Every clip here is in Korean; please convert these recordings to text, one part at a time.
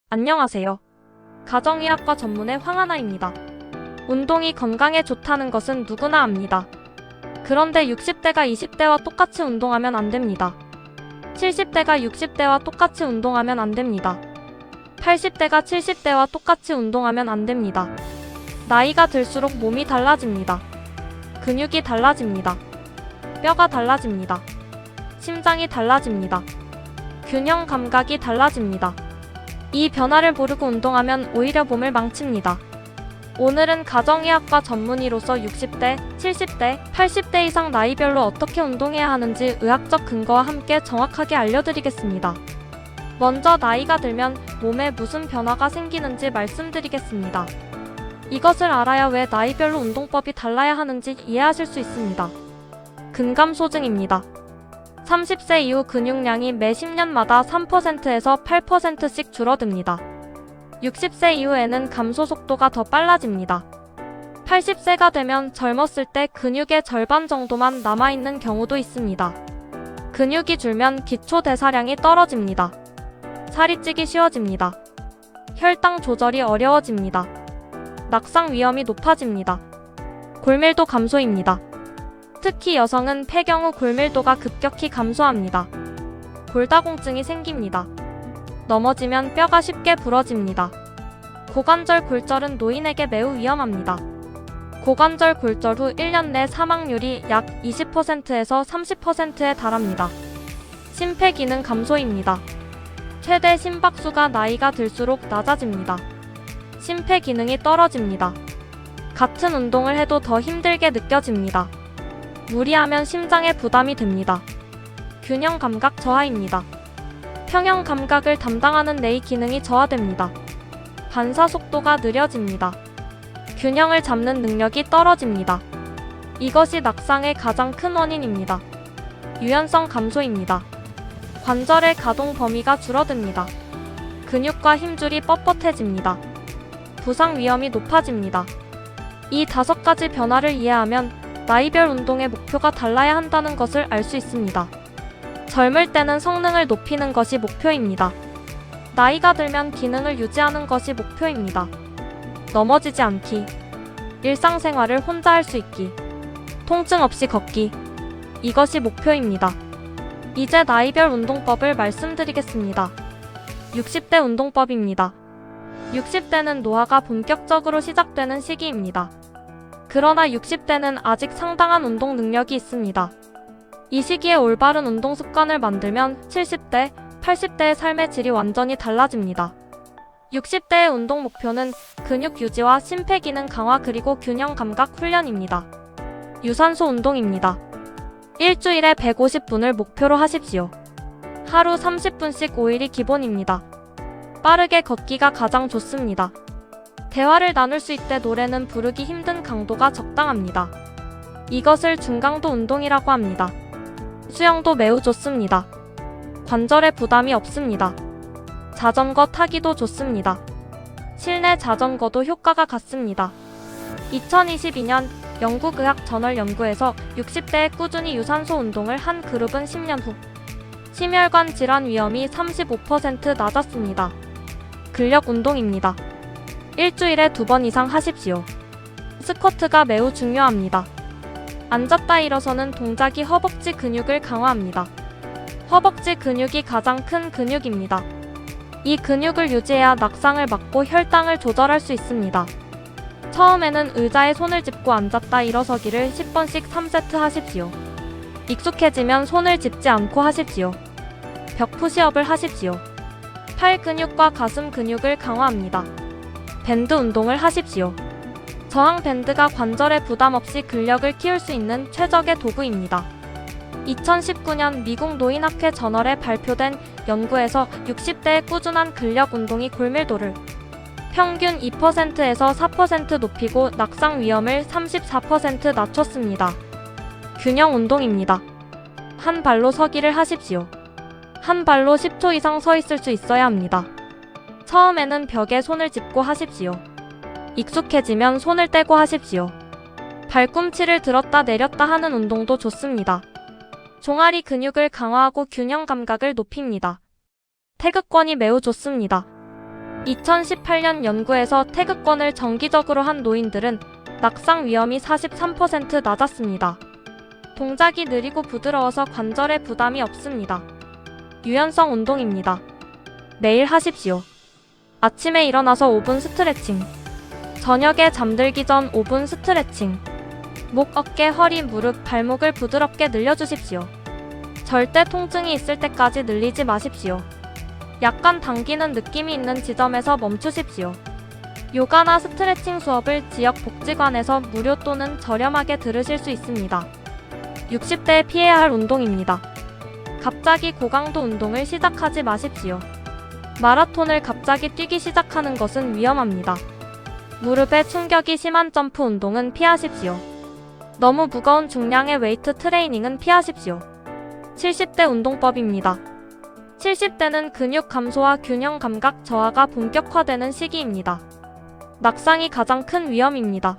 안녕하세요. 가정의학과 전문의 황하나입니다. 운동이 건강에 좋다는 것은 누구나 압니다. 그런데 60대가 20대와 똑같이 운동하면 안 됩니다. 70대가 60대와 똑같이 운동하면 안 됩니다. 80대가 70대와 똑같이 운동하면 안 됩니다. 나이가 들수록 몸이 달라집니다. 근육이 달라집니다. 뼈가 달라집니다. 심장이 달라집니다. 균형 감각이 달라집니다. 이 변화를 모르고 운동하면 오히려 몸을 망칩니다. 오늘은 가정의학과 전문의로서 60대, 70대, 80대 이상 나이별로 어떻게 운동해야 하는지 의학적 근거와 함께 정확하게 알려드리겠습니다. 먼저 나이가 들면 몸에 무슨 변화가 생기는지 말씀드리겠습니다. 이것을 알아야 왜 나이별로 운동법이 달라야 하는지 이해하실 수 있습니다. 근감소증입니다. 30세 이후 근육량이 매 10년마다 3%에서 8%씩 줄어듭니다. 60세 이후에는 감소 속도가 더 빨라집니다. 80세가 되면 젊었을 때 근육의 절반 정도만 남아있는 경우도 있습니다. 근육이 줄면 기초 대사량이 떨어집니다. 살이 찌기 쉬워집니다. 혈당 조절이 어려워집니다. 낙상 위험이 높아집니다. 골밀도 감소입니다. 특히 여성은 폐경 후 골밀도가 급격히 감소합니다. 골다공증이 생깁니다. 넘어지면 뼈가 쉽게 부러집니다. 고관절 골절은 노인에게 매우 위험합니다. 고관절 골절 후 1년 내 사망률이 약 20%에서 30%에 달합니다. 심폐기능 감소입니다. 최대 심박수가 나이가 들수록 낮아집니다. 심폐기능이 떨어집니다. 같은 운동을 해도 더 힘들게 느껴집니다. 무리하면 심장에 부담이 됩니다. 균형 감각 저하입니다. 평형 감각을 담당하는 뇌의 기능이 저하됩니다. 반사 속도가 느려집니다. 균형을 잡는 능력이 떨어집니다. 이것이 낙상의 가장 큰 원인입니다. 유연성 감소입니다. 관절의 가동 범위가 줄어듭니다. 근육과 힘줄이 뻣뻣해집니다. 부상 위험이 높아집니다. 이 5가지 변화를 이해하면 나이별 운동의 목표가 달라야 한다는 것을 알 수 있습니다. 젊을 때는 성능을 높이는 것이 목표입니다. 나이가 들면 기능을 유지하는 것이 목표입니다. 넘어지지 않기, 일상생활을 혼자 할 수 있기, 통증 없이 걷기, 이것이 목표입니다. 이제 나이별 운동법을 말씀드리겠습니다. 60대 운동법입니다. 60대는 노화가 본격적으로 시작되는 시기입니다. 그러나 60대는 아직 상당한 운동 능력이 있습니다. 이 시기에 올바른 운동 습관을 만들면 70대, 80대의 삶의 질이 완전히 달라집니다. 60대의 운동 목표는 근육 유지와 심폐기능 강화 그리고 균형 감각 훈련입니다. 유산소 운동입니다. 일주일에 150분을 목표로 하십시오. 하루 30분씩 5일이 기본입니다. 빠르게 걷기가 가장 좋습니다. 대화를 나눌 수 있되 노래는 부르기 힘든 강도가 적당합니다. 이것을 중강도 운동이라고 합니다. 수영도 매우 좋습니다. 관절에 부담이 없습니다. 자전거 타기도 좋습니다. 실내 자전거도 효과가 같습니다. 2022년 영국의학 저널 연구에서 60대에 꾸준히 유산소 운동을 한 그룹은 10년 후 심혈관 질환 위험이 35% 낮았습니다. 근력 운동입니다. 일주일에 2번 이상 하십시오. 스쿼트가 매우 중요합니다. 앉았다 일어서는 동작이 허벅지 근육을 강화합니다. 허벅지 근육이 가장 큰 근육입니다. 이 근육을 유지해야 낙상을 막고 혈당을 조절할 수 있습니다. 처음에는 의자에 손을 짚고 앉았다 일어서기를 10번씩 3세트 하십시오. 익숙해지면 손을 짚지 않고 하십시오. 벽 푸시업을 하십시오. 팔 근육과 가슴 근육을 강화합니다. 밴드 운동을 하십시오. 저항 밴드가 관절에 부담 없이 근력을 키울 수 있는 최적의 도구입니다. 2019년 미국 노인학회 저널에 발표된 연구에서 60대의 꾸준한 근력 운동이 골밀도를 평균 2%에서 4% 높이고 낙상 위험을 34% 낮췄습니다. 균형 운동입니다. 한 발로 서기를 하십시오. 한 발로 10초 이상 서 있을 수 있어야 합니다. 처음에는 벽에 손을 짚고 하십시오. 익숙해지면 손을 떼고 하십시오. 발꿈치를 들었다 내렸다 하는 운동도 좋습니다. 종아리 근육을 강화하고 균형 감각을 높입니다. 태극권이 매우 좋습니다. 2018년 연구에서 태극권을 정기적으로 한 노인들은 낙상 위험이 43% 낮았습니다. 동작이 느리고 부드러워서 관절에 부담이 없습니다. 유연성 운동입니다. 매일 하십시오. 아침에 일어나서 5분 스트레칭. 저녁에 잠들기 전 5분 스트레칭. 목, 어깨, 허리, 무릎, 발목을 부드럽게 늘려주십시오. 절대 통증이 있을 때까지 늘리지 마십시오. 약간 당기는 느낌이 있는 지점에서 멈추십시오. 요가나 스트레칭 수업을 지역 복지관에서 무료 또는 저렴하게 들으실 수 있습니다. 60대에 피해야 할 운동입니다. 갑자기 고강도 운동을 시작하지 마십시오. 마라톤을 갑자기 뛰기 시작하는 것은 위험합니다. 무릎에 충격이 심한 점프 운동은 피하십시오. 너무 무거운 중량의 웨이트 트레이닝은 피하십시오. 70대 운동법입니다. 70대는 근육 감소와 균형 감각 저하가 본격화되는 시기입니다. 낙상이 가장 큰 위험입니다.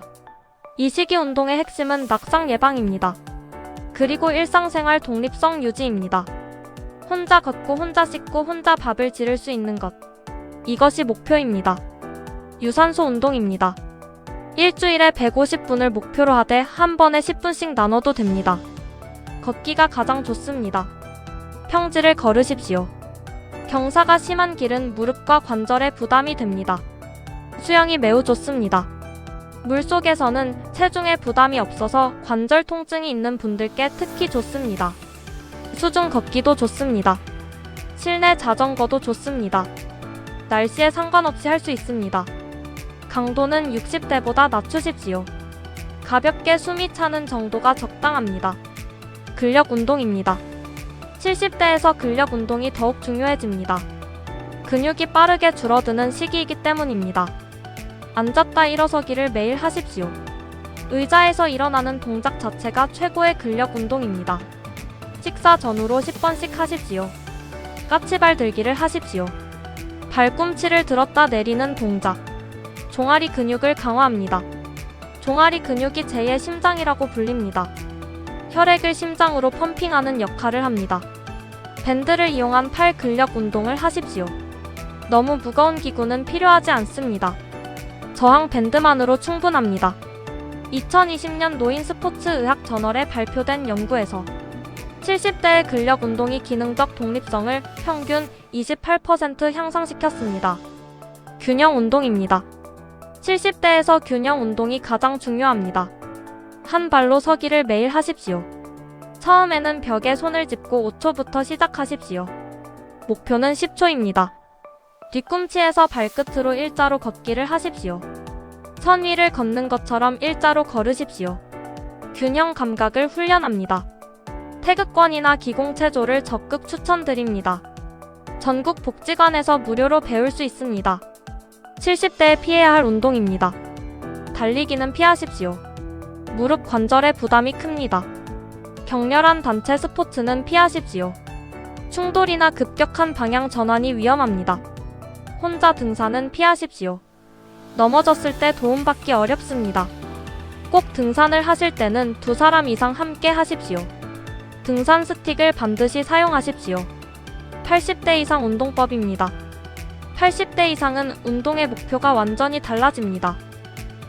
이 시기 운동의 핵심은 낙상 예방입니다. 그리고 일상생활 독립성 유지입니다. 혼자 걷고 혼자 씻고 혼자 밥을 지를 수 있는 것. 이것이 목표입니다. 유산소 운동입니다. 일주일에 150분을 목표로 하되 한 번에 10분씩 나눠도 됩니다. 걷기가 가장 좋습니다. 평지를 걸으십시오. 경사가 심한 길은 무릎과 관절에 부담이 됩니다. 수영이 매우 좋습니다. 물속에서는 체중에 부담이 없어서 관절 통증이 있는 분들께 특히 좋습니다. 수중 걷기도 좋습니다. 실내 자전거도 좋습니다. 날씨에 상관없이 할 수 있습니다. 강도는 60대보다 낮추십시오. 가볍게 숨이 차는 정도가 적당합니다. 근력 운동입니다. 70대에서 근력 운동이 더욱 중요해집니다. 근육이 빠르게 줄어드는 시기이기 때문입니다. 앉았다 일어서기를 매일 하십시오. 의자에서 일어나는 동작 자체가 최고의 근력 운동입니다. 식사 전후로 10번씩 하십시오. 까치발 들기를 하십시오. 발꿈치를 들었다 내리는 동작. 종아리 근육을 강화합니다. 종아리 근육이 제2의 심장이라고 불립니다. 혈액을 심장으로 펌핑하는 역할을 합니다. 밴드를 이용한 팔 근력 운동을 하십시오. 너무 무거운 기구는 필요하지 않습니다. 저항 밴드만으로 충분합니다. 2020년 노인 스포츠 의학 저널에 발표된 연구에서 70대의 근력 운동이 기능적 독립성을 평균 28% 향상시켰습니다. 균형 운동입니다. 70대에서 균형 운동이 가장 중요합니다. 한 발로 서기를 매일 하십시오. 처음에는 벽에 손을 짚고 5초부터 시작하십시오. 목표는 10초입니다. 뒤꿈치에서 발끝으로 일자로 걷기를 하십시오. 선 위를 걷는 것처럼 일자로 걸으십시오. 균형 감각을 훈련합니다. 태극권이나 기공체조를 적극 추천드립니다. 전국 복지관에서 무료로 배울 수 있습니다. 70대에 피해야 할 운동입니다. 달리기는 피하십시오. 무릎 관절에 부담이 큽니다. 격렬한 단체 스포츠는 피하십시오. 충돌이나 급격한 방향 전환이 위험합니다. 혼자 등산은 피하십시오. 넘어졌을 때 도움받기 어렵습니다. 꼭 등산을 하실 때는 2사람 이상 함께 하십시오. 등산 스틱을 반드시 사용하십시오. 80대 이상 운동법입니다. 80대 이상은 운동의 목표가 완전히 달라집니다.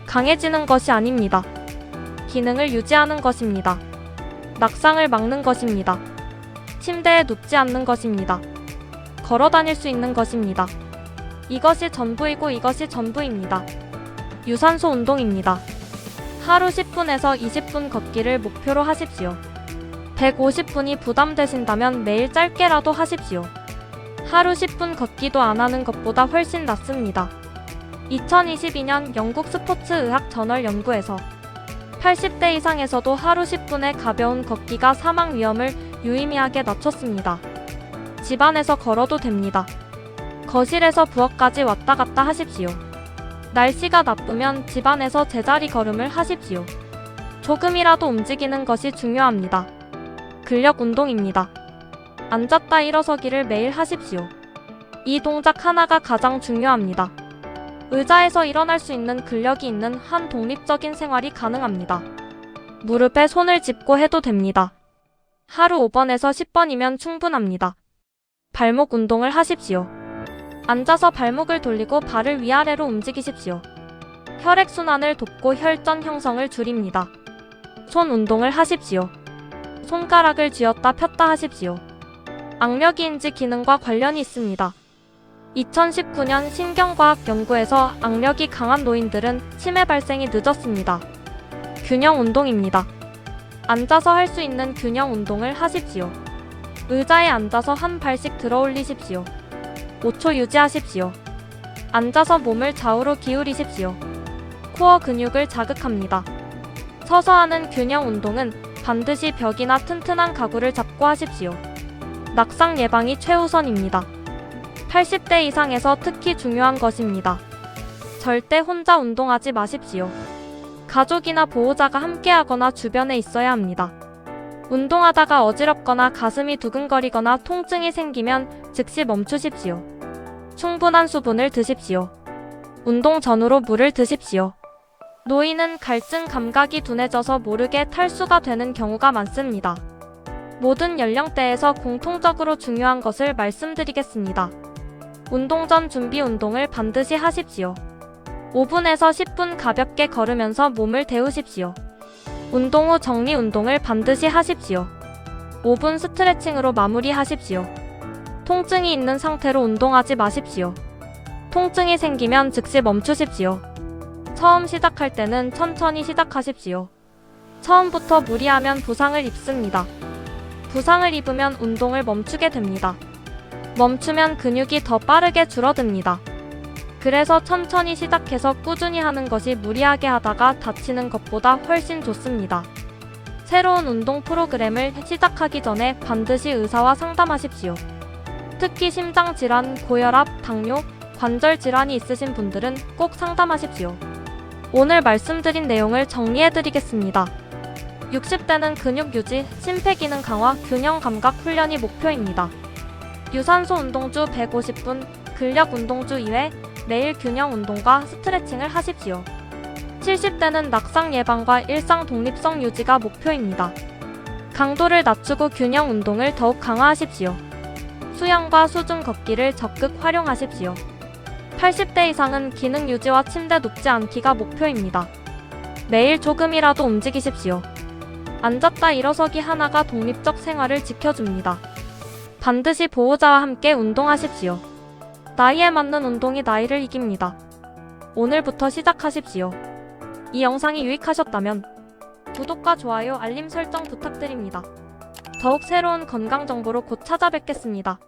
강해지는 것이 아닙니다. 기능을 유지하는 것입니다. 낙상을 막는 것입니다. 침대에 눕지 않는 것입니다. 걸어 다닐 수 있는 것입니다. 이것이 전부이고 이것이 전부입니다. 유산소 운동입니다. 하루 10분에서 20분 걷기를 목표로 하십시오. 150분이 부담되신다면 매일 짧게라도 하십시오. 하루 10분 걷기도 안 하는 것보다 훨씬 낫습니다. 2022년 영국 스포츠 의학 저널 연구에서 80대 이상에서도 하루 10분의 가벼운 걷기가 사망 위험을 유의미하게 낮췄습니다. 집안에서 걸어도 됩니다. 거실에서 부엌까지 왔다 갔다 하십시오. 날씨가 나쁘면 집안에서 제자리 걸음을 하십시오. 조금이라도 움직이는 것이 중요합니다. 근력 운동입니다. 앉았다 일어서기를 매일 하십시오. 이 동작 하나가 가장 중요합니다. 의자에서 일어날 수 있는 근력이 있는 한 독립적인 생활이 가능합니다. 무릎에 손을 짚고 해도 됩니다. 하루 5번에서 10번이면 충분합니다. 발목 운동을 하십시오. 앉아서 발목을 돌리고 발을 위아래로 움직이십시오. 혈액순환을 돕고 혈전 형성을 줄입니다. 손 운동을 하십시오. 손가락을 쥐었다 폈다 하십시오. 악력이인지 기능과 관련이 있습니다. 2019년 신경과학 연구에서 악력이 강한 노인들은 치매 발생이 늦었습니다. 균형 운동입니다. 앉아서 할 수 있는 균형 운동을 하십시오. 의자에 앉아서 한 발씩 들어 올리십시오. 5초 유지하십시오. 앉아서 몸을 좌우로 기울이십시오. 코어 근육을 자극합니다. 서서 하는 균형 운동은 반드시 벽이나 튼튼한 가구를 잡고 하십시오. 낙상 예방이 최우선입니다. 80대 이상에서 특히 중요한 것입니다. 절대 혼자 운동하지 마십시오. 가족이나 보호자가 함께하거나 주변에 있어야 합니다. 운동하다가 어지럽거나 가슴이 두근거리거나 통증이 생기면 즉시 멈추십시오. 충분한 수분을 드십시오. 운동 전후로 물을 드십시오. 노인은 갈증 감각이 둔해져서 모르게 탈수가 되는 경우가 많습니다. 모든 연령대에서 공통적으로 중요한 것을 말씀드리겠습니다. 운동 전 준비 운동을 반드시 하십시오. 5분에서 10분 가볍게 걸으면서 몸을 데우십시오. 운동 후 정리 운동을 반드시 하십시오. 5분 스트레칭으로 마무리하십시오. 통증이 있는 상태로 운동하지 마십시오. 통증이 생기면 즉시 멈추십시오. 처음 시작할 때는 천천히 시작하십시오. 처음부터 무리하면 부상을 입습니다. 부상을 입으면 운동을 멈추게 됩니다. 멈추면 근육이 더 빠르게 줄어듭니다. 그래서 천천히 시작해서 꾸준히 하는 것이 무리하게 하다가 다치는 것보다 훨씬 좋습니다. 새로운 운동 프로그램을 시작하기 전에 반드시 의사와 상담하십시오. 특히 심장질환, 고혈압, 당뇨, 관절 질환이 있으신 분들은 꼭 상담하십시오. 오늘 말씀드린 내용을 정리해드리겠습니다. 60대는 근육 유지, 심폐기능 강화, 균형 감각 훈련이 목표입니다. 유산소 운동주 150분, 근력 운동주 2회, 매일 균형 운동과 스트레칭을 하십시오. 70대는 낙상 예방과 일상 독립성 유지가 목표입니다. 강도를 낮추고 균형 운동을 더욱 강화하십시오. 수영과 수중 걷기를 적극 활용하십시오. 80대 이상은 기능 유지와 침대 눕지 않기가 목표입니다. 매일 조금이라도 움직이십시오. 앉았다 일어서기 하나가 독립적 생활을 지켜줍니다. 반드시 보호자와 함께 운동하십시오. 나이에 맞는 운동이 나이를 이깁니다. 오늘부터 시작하십시오. 이 영상이 유익하셨다면 구독과 좋아요, 알림 설정 부탁드립니다. 더욱 새로운 건강 정보로 곧 찾아뵙겠습니다.